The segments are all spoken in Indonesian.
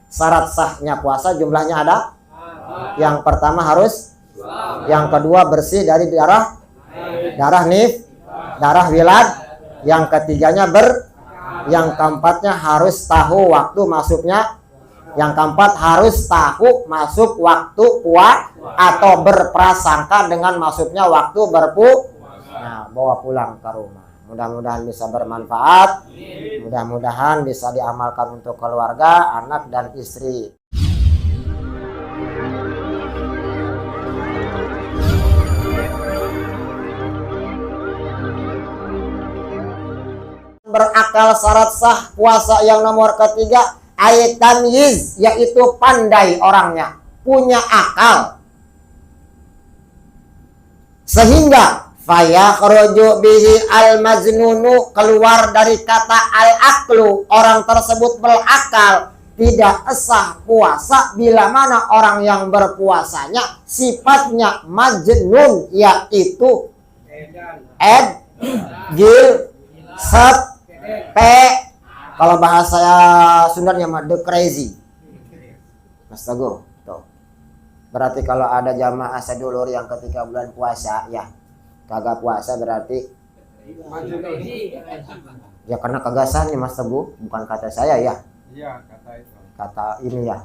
Syarat sahnya puasa jumlahnya ada. Yang pertama harus, yang kedua bersih dari darah darah wilad, yang ketiganya yang keempatnya harus tahu waktu masuknya, yang keempat harus tahu masuk waktu atau berprasangka dengan masuknya waktu nah, bawa pulang ke rumah. Mudah-mudahan bisa bermanfaat, mudah-mudahan bisa diamalkan untuk keluarga, anak dan istri. Berakal syarat sah puasa yang nomor ketiga, tamyiz, yaitu pandai orangnya, punya akal, sehingga fayakhruju bihi al-majnunu, keluar dari kata al-aqlu, orang tersebut berakal. Tidak sah puasa bila mana orang yang berpuasanya sifatnya majnun, yaitu kalau bahasa Sundanya mah the crazy. Mas Teguh, tuh. Berarti kalau ada jamaah sedulur yang ketika bulan puasa ya kagak puasa, berarti ya karena kagasannya Mas Teguh, bukan kata saya ya. Iya, kata itu. Kata ini ya.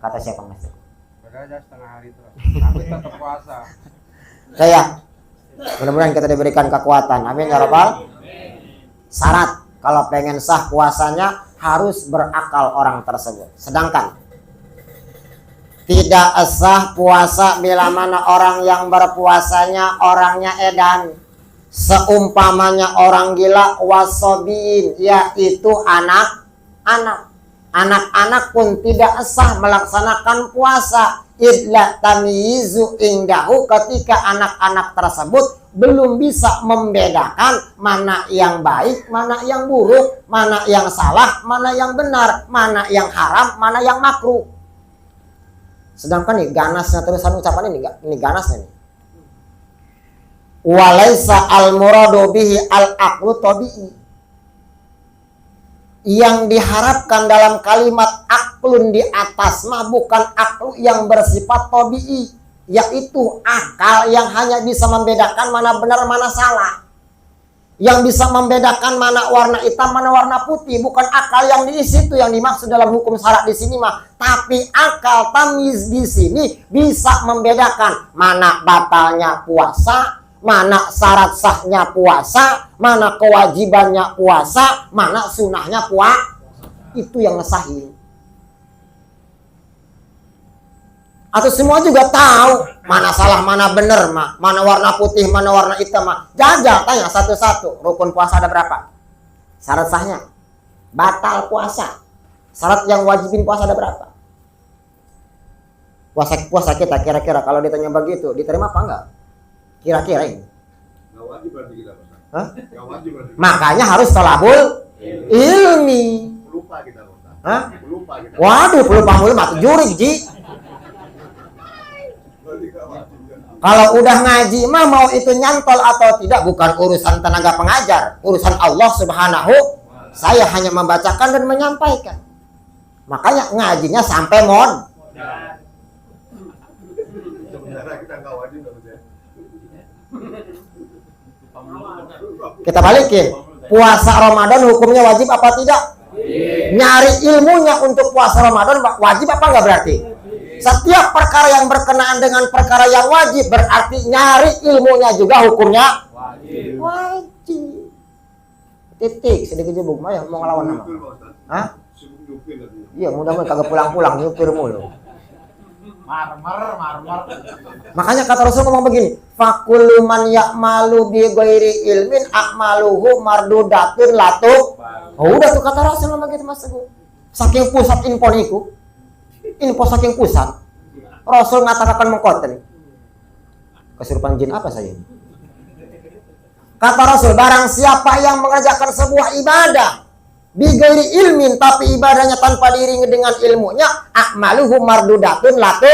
Kata siapa Mas Teguh? Bekerja setengah hari terus, tapi tetap puasa. Saya. Mudah-mudahan kita diberikan kekuatan. Amin ya rabbal. Syarat kalau pengen sah puasanya harus berakal orang tersebut. Sedangkan tidak sah puasa bila mana orang yang berpuasanya orangnya edan, seumpamanya orang gila, wasobiin, yaitu anak-anak pun tidak sah melaksanakan puasa. Idla tamyizu indahu, ketika anak-anak tersebut belum bisa membedakan mana yang baik, mana yang buruk, mana yang salah, mana yang benar, mana yang haram, mana yang makruh. Sedangkan nih ganasnya tulisan ucapan ini ganasnya nih. Walaysa al-muradu bihi al-aqlu tabi'i. Yang diharapkan dalam kalimat aklun di atas mah bukan aklu yang bersifat tabi'i, yaitu akal yang hanya bisa membedakan mana benar mana salah, yang bisa membedakan mana warna hitam mana warna putih. Bukan akal yang di situ yang dimaksud dalam hukum syarak di sini mah, tapi akal tamyiz di sini bisa membedakan mana batalnya puasa, mana syarat sahnya puasa, mana kewajibannya puasa, mana sunahnya puasa. Itu yang ngesahin. Atau semua juga tahu mana salah mana benar mah, mana warna putih mana warna hitam mah. Jajal tanya satu-satu, rukun puasa ada berapa? Syarat sahnya, batal puasa, syarat yang wajibin puasa ada berapa? Puasa kita kira-kira kalau ditanya begitu diterima apa enggak? Kira-kira ini. Nggak wajib berarti kita puasa. Hah? Nggak wajib berarti. Makanya harus thalabul ilmi. Lupa kita puasa. Hah? Lupa kita. Waduh, pelupa mulu mati jurig ji. Kalau udah ngaji mah mau itu nyantol atau tidak bukan urusan tenaga pengajar, urusan Allah Subhanahu. Saya hanya membacakan dan menyampaikan. Makanya ngajinya sampai mon. Kita balikin. Puasa Ramadan hukumnya wajib apa tidak? Nyari ilmunya untuk puasa Ramadan wajib apa enggak berarti? Setiap perkara yang berkenaan dengan perkara yang wajib berarti nyari ilmunya juga hukumnya wajib. Titik sedikit jebuk mah ya mau ngelawan nama. Hah? Iya, mudah-mudahan kagak pulang-pulang nyupir mulu. Marmer. Makanya kata Rasul ngomong begini, fakullu man ya'malu bi ghairi ilmin a'maluhu mardudatun latu. Oh, udah tuh kata Rasul ngomong gitu Mas Teguh. Saking pusat info saking pusat. Rasul ngatakan mengkoten. Kesurupan jin apa saya? Kata Rasul, barang siapa yang mengerjakan sebuah ibadah bi ghairi ilmin, tapi ibadahnya tanpa diiringi dengan ilmunya, a'maluhu mardudatun latu,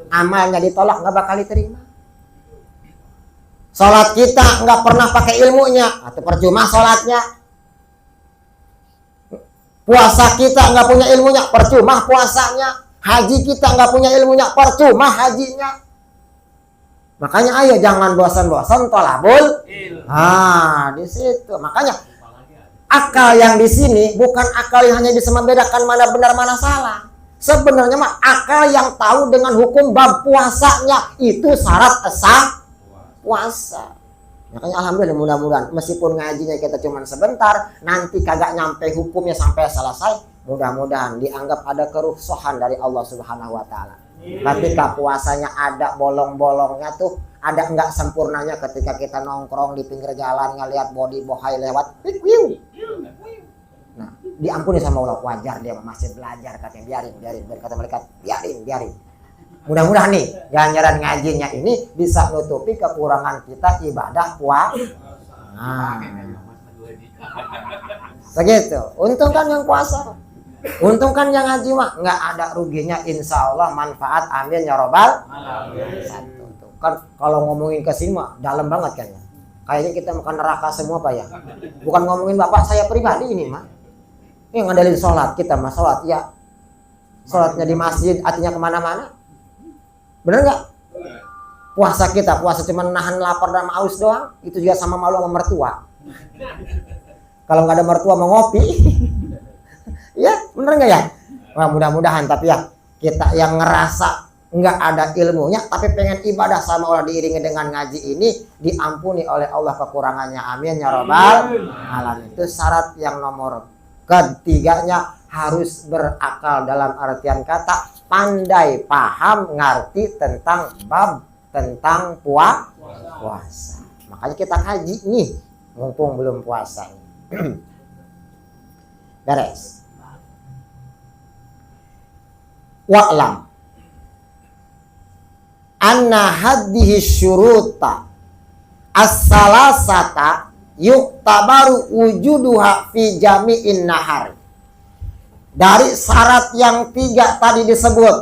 amalnya ditolak, nggak bakal diterima. Salat kita nggak pernah pakai ilmunya, atau percuma salatnya. Puasa kita nggak punya ilmunya, percuma puasanya. Haji kita nggak punya ilmunya, percuma hajinya. Makanya ayo jangan bosan-bosan tolabul. Di situ. Makanya akal yang di sini bukan akal yang hanya bisa membedakan mana benar mana salah. Sebenarnya mah akal yang tahu dengan hukum bab puasanya itu syarat sah puasa. Makanya alhamdulillah mudah-mudahan meskipun ngajinya kita cuma sebentar, nanti kagak nyampe hukumnya sampai selesai, mudah-mudahan dianggap ada kerusuhan dari Allah Subhanahu wa taala. Ketika puasanya ada bolong-bolongnya tuh, ada enggak sempurnanya ketika kita nongkrong di pinggir jalan ngelihat body bohai lewat. Nah, diampuni sama Allah, wajar dia masih belajar, katanya biarin kata mereka, biarin. Mudah-mudahan nih ganjaran ngajinya ini bisa nutupi kekurangan kita ibadah puasa. Segitu. Untung kan yang puasa, untung kan yang ngaji mah nggak ada ruginya, insya Allah manfaat, amin ya robbal. Satu tuh. Kan kalau ngomongin ke sini mah dalam banget kan ya. Kayaknya kita makan neraka semua Pak ya. Bukan ngomongin bapak saya pribadi ini mah. Ini ngadalin sholat kita mah sholat ya. Sholatnya di masjid artinya kemana-mana. Bener nggak? Puasa kita, puasa cuma nahan lapar dan haus doang, itu juga sama malu sama mertua. Kalau nggak ada mertua mau ngopi, ya bener nggak ya? Wah, mudah-mudahan tapi ya kita yang ngerasa nggak ada ilmunya, tapi pengen ibadah sama Allah diiringi dengan ngaji ini, diampuni oleh Allah kekurangannya. Amin ya robbal alamin. Itu syarat yang nomor ketiganya, harus berakal dalam artian kata pandai paham ngerti tentang bab tentang puasa. Makanya kita kaji nih mumpung belum puasa. Beres. Wa'lam anna hadhihi syuruta as-salasata yuktabaru wujuduha fi jami'in nahar. Dari syarat yang 3 tadi disebut,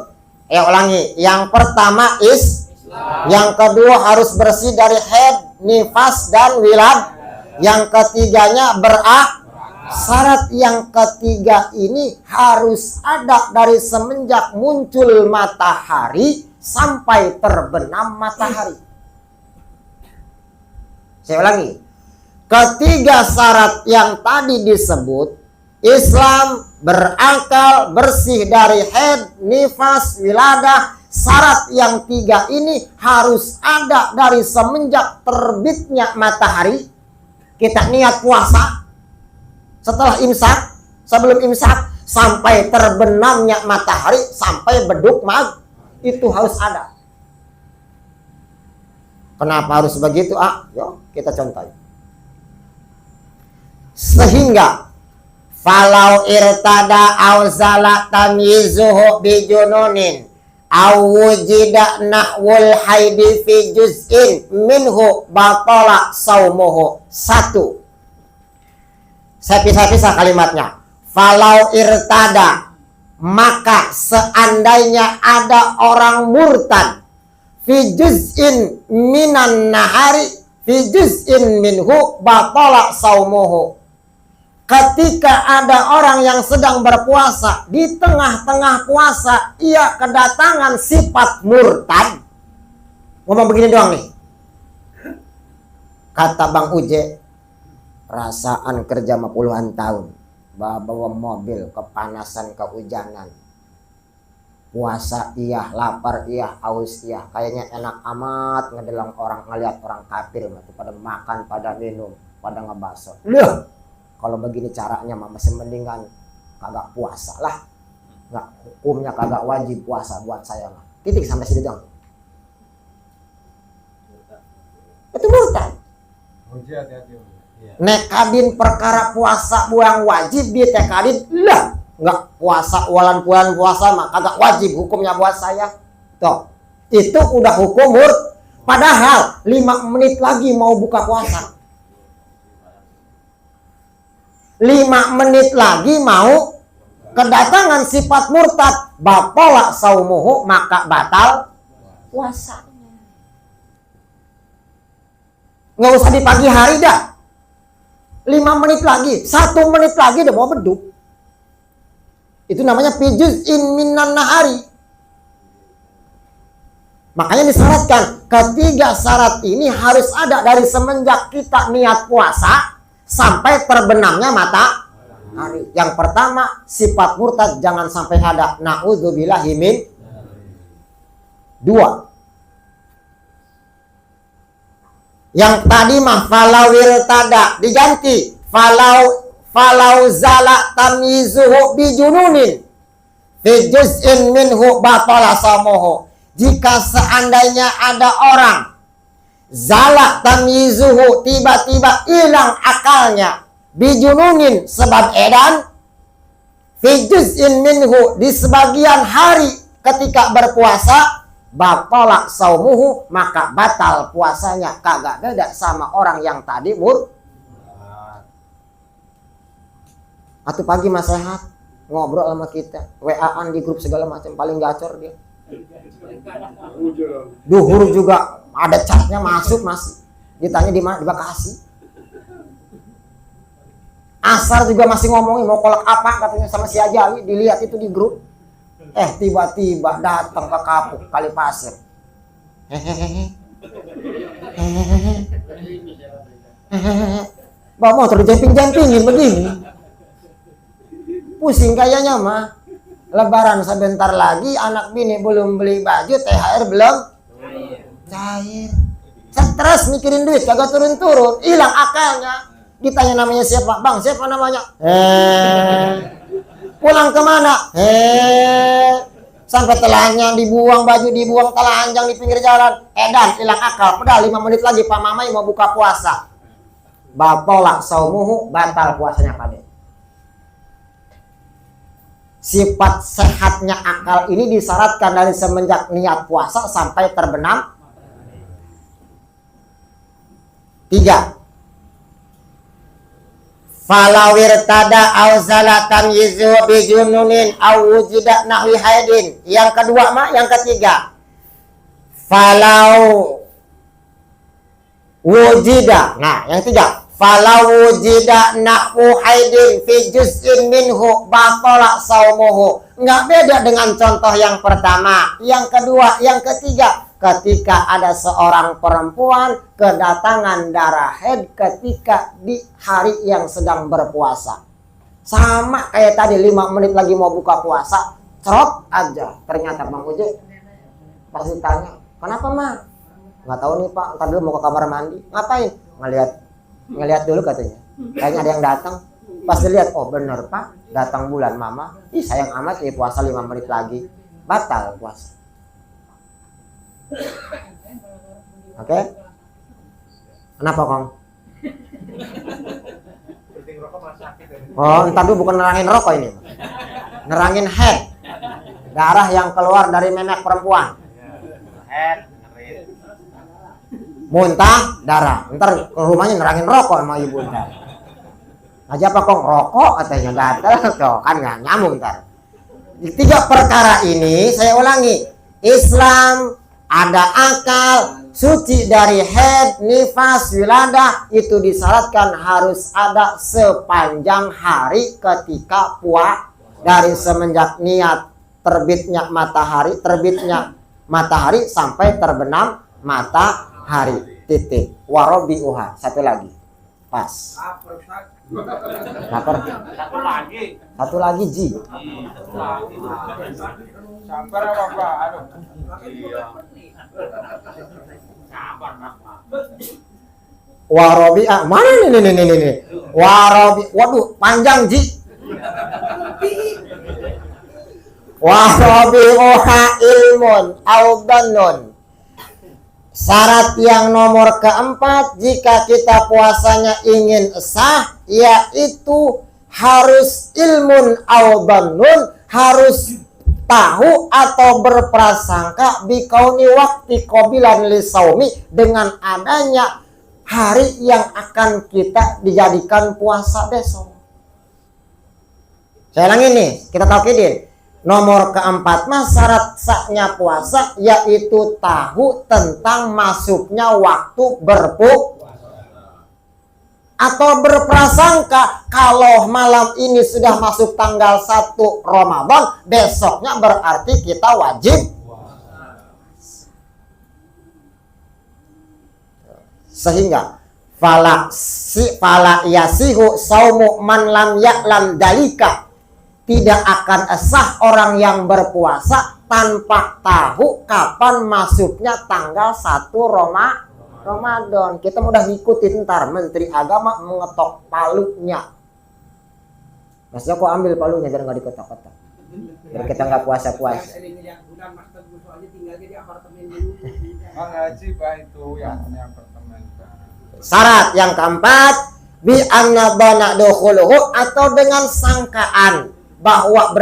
ulangi. Yang pertama Islam. Yang kedua harus bersih dari haid, nifas dan wilad. Yang ketiganya syarat yang ketiga ini harus ada dari semenjak muncul matahari sampai terbenam matahari. Saya ulangi. Ketiga syarat yang tadi disebut, Islam, berakal, bersih dari haid, nifas, wiladah. Syarat yang 3 ini harus ada dari semenjak terbitnya matahari. Kita niat puasa setelah imsak, sebelum imsak, sampai terbenamnya matahari, sampai beduk itu harus ada. Kenapa harus begitu? Yuk kita contoh. Sehingga falau irtada auzala tamyizuhu bijununin awujida nahwul haidi fi juz'in minhu batala saumuhu. 1. Saya pisah-pisah kalimatnya. Falau irtada, maka seandainya ada orang murtad fi juz'in minan nahari fi juz'in minhu batala saumuhu. Ketika ada orang yang sedang berpuasa, di tengah-tengah puasa ia kedatangan sifat murtad. Ngomong begini doang nih. Kata Bang Uje, perasaan kerja 50-an tahun, bawa mobil, kepanasan, kehujanan, puasa iya, lapar iya, haus iya, kayaknya enak amat ngedelang orang, ngeliat orang kafir pada makan, pada minum, pada ngebaso. Loh, kalau begini caranya mah masih mendingan kagak puasa lah. Nggak, hukumnya kagak wajib puasa buat saya mah. Titik sampai sini dong. Itu murtad. Nekadin perkara puasa buang wajib ditekadin lah. Nggak puasa bulan puasa mah kagak wajib hukumnya buat saya. Tuh, itu udah hukum padahal 5 menit lagi mau buka puasa. 5 menit lagi mau kedatangan sifat murtad, batala saumuhu, maka batal puasanya. Nggak usah di pagi hari dah. 5 menit lagi, 1 menit lagi udah mau beduk. Itu namanya fi juz'in minan nahari. Makanya disyaratkan, ketiga syarat ini harus ada dari semenjak kita niat puasa sampai terbenamnya matahari. Yang pertama, sifat murtad jangan sampai ada. Na'udzubillahi min. Dua. Yang tadi mah falawil tada diganti falau zala tamyizuhu bijununin fi juz'in minhu batala samoho. Jika seandainya ada orang zala tamyizuhu, tiba-tiba hilang akalnya, bijununin sebab edan, fi juz'in minhu di sebagian hari ketika berpuasa, batala saumuhu maka batal puasanya. Kagak beda sama orang yang tadi atau pagi mas sehat ngobrol sama kita, WA-an di grup segala macam, paling gacor dia. Duhur juga ada chatnya masuk, masih ditanya di mana, di Bekasi. Asar juga masih ngomongin mau kolak apa katanya sama si Ajali, dilihat itu di grup. Tiba-tiba datang ke Kapuk Kali Pasir. Bawa motor jemping-jempingin begini. Pusing kayaknya mah. Lebaran sebentar lagi, anak bini belum beli baju, THR belum cair. Stres mikirin duit, kagak turun-turun, hilang akalnya. Ditanya namanya siapa? Bang, siapa namanya? Pulang kemana? Sampai telanjang dibuang, baju dibuang, telanjang di pinggir jalan. Dan hilang akal. Padahal 5 menit lagi Pak Mamai mau buka puasa. Batala saumuhu, batal puasanya Pak. Sifat sehatnya akal ini disyaratkan dari semenjak niat puasa sampai terbenam. 3. Falawir tada auzalatan yizu bijununin au wujidat nahwi haidin. Yang kedua mah, yang ketiga. Falau wujida. Nah, yang ketiga. Falau wujida nahwu haidin fi juz'in minhu batala saumuhu. Nggak beda dengan contoh yang pertama, yang kedua, yang ketiga. Ketika ada seorang perempuan kedatangan darah haid ketika di hari yang sedang berpuasa. Sama kayak tadi 5 menit lagi mau buka puasa, cerot aja. Ternyata Bang Uji pas ditanya, kenapa mah? Nggak tahu nih Pak, ntar dulu mau ke kamar mandi. Ngapain? Ngelihat dulu katanya. Kayaknya ada yang datang. Pas dilihat, oh bener Pak, datang bulan mama. Ih sayang amat ya puasa 5 menit lagi. Batal puasa. Oke? Kenapa Kong? Oh, entar dulu bukan nerangin rokok ini. Nerangin head. Darah yang keluar dari memek perempuan. Head. Muntah, darah. Ntar ke rumahnya nerangin rokok sama ibu ntar. Aja apa Kong? Rokok katanya gatel. Tuh, kan nggak nyambung ntar. Di 3 perkara ini, saya ulangi. Islam ada akal, suci dari haid, nifas, wiladah, itu disyaratkan harus ada sepanjang hari ketika puasa. Dari semenjak niat terbitnya matahari sampai terbenam matahari. Titik. Warobiuha. Satu lagi. Pas. Lapar. Satu lagi Ji. Sabar apa Pak? Aduh. Warobi, mana nih? Warobi, waduh, panjang Ji. Warobi oha ilmun audanun. Syarat yang nomor keempat jika kita puasanya ingin sah, yaitu harus ilmun audanun, harus tahu atau berprasangka bikauni wakti qabilan lisaumi, dengan adanya hari yang akan kita dijadikan puasa besok. Saya ulangi nih, kita taukidin. Nomor keempat mah syarat sahnya puasa yaitu tahu tentang masuknya waktu berpuasa. atau berprasangka kalau malam ini sudah masuk tanggal 1 Ramadan, besoknya berarti kita wajib. Sehingga fala yasihu saumu man lam ya'lam dalika, tidak akan sah orang yang berpuasa tanpa tahu kapan masuknya tanggal 1 Ramadan. Kita mudah ngikutin, ntar Menteri Agama mengetok palunya. Mas Joko ambil palunya biar nggak diketok-ketok, biar kita nggak puasa-puasa. Bang Haji bah itu yang apartemen. Syarat yang keempat, bi anna bana dukhuluhu, atau dengan sangkaan bahwa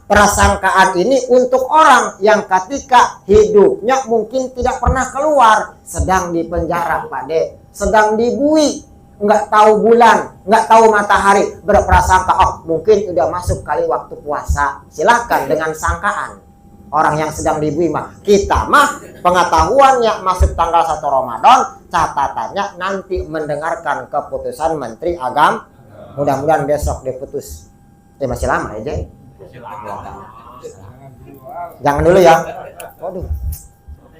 prasangkaan ini untuk orang yang ketika hidupnya mungkin tidak pernah keluar, sedang di penjara Pak De, sedang dibui, nggak tahu bulan, nggak tahu matahari, berprasangka oh mungkin udah masuk kali waktu puasa. Silakan dengan sangkaan. Orang yang sedang dibui mah, kita mah pengetahuannya masuk tanggal 1 Ramadan, catatannya nanti mendengarkan keputusan Menteri Agama. Mudah-mudahan besok diputus. Masih lama ya, Jay? Jangan dulu ya. Waduh.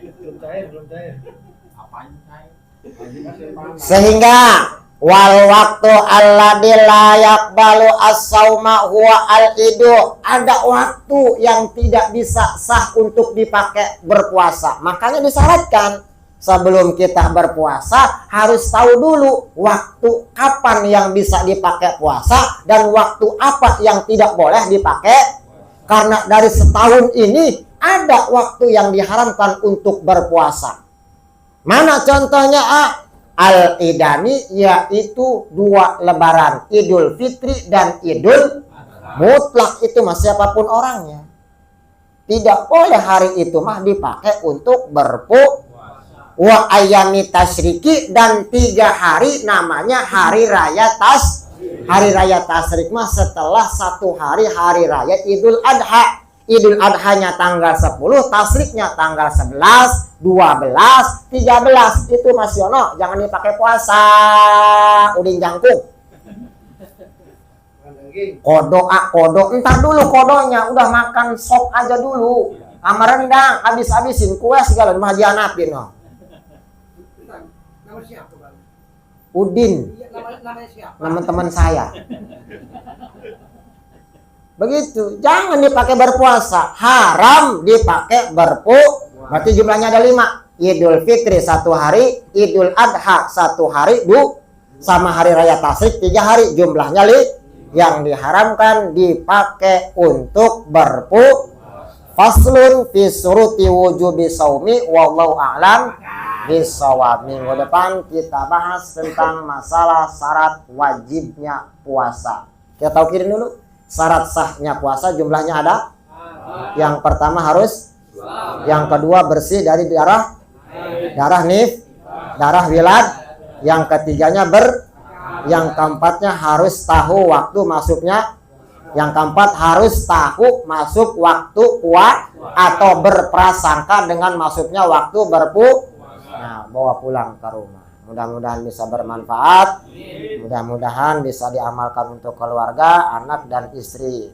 Belum cair. Sehingga wal waktu alladzi la yaqbalu as-sauma huwa al-idu, ada waktu yang tidak bisa sah untuk dipakai berpuasa. Makanya disyaratkan sebelum kita berpuasa harus tahu dulu waktu kapan yang bisa dipakai puasa dan waktu apa yang tidak boleh dipakai. Karena dari setahun ini ada waktu yang diharamkan untuk berpuasa. Mana contohnya? Al-idani, yaitu 2 lebaran, Idul Fitri dan Idul Mutlak. Itu mah siapapun orangnya. Tidak boleh hari itu mah dipakai untuk berpuasa. Wa ayami tasyriki, dan 3 hari namanya hari raya hari raya tasyrik mah setelah 1 hari hari raya Idul Adha. Idul Adhanya tanggal 10, tasyriknya tanggal 11, 12, 13. Itu Mas Yono, jangan dipakai puasa. Udin jangkung. Kodo, entar dulu kodonya, udah makan sop aja dulu. Sama rendang, habis-habisin kue segala mah dianapin no. Nama siapa, Bang? Udin, Namanya siapa? nama teman saya. Begitu, jangan dipakai berpuasa, haram dipakai berpuasa. Berarti jumlahnya ada 5. Idul Fitri 1 hari, Idul Adha 1 hari, sama hari raya tasyrik 3 hari, jumlahnya yang diharamkan dipakai untuk berpuasa. Faslun fi suruti wujubi saumi wallahu a'lam bisawab. Minggu depan kita bahas tentang masalah syarat wajibnya puasa. Kita taukirin dulu. Syarat sahnya puasa jumlahnya ada. Yang pertama harus, yang kedua bersih dari darah wilad, yang ketiganya yang keempatnya harus tahu waktu masuknya, yang keempat harus tahu masuk waktu atau berprasangka dengan masuknya waktu nah, bawa pulang ke rumah. Mudah-mudahan bisa bermanfaat, mudah-mudahan bisa diamalkan untuk keluarga, anak dan istri.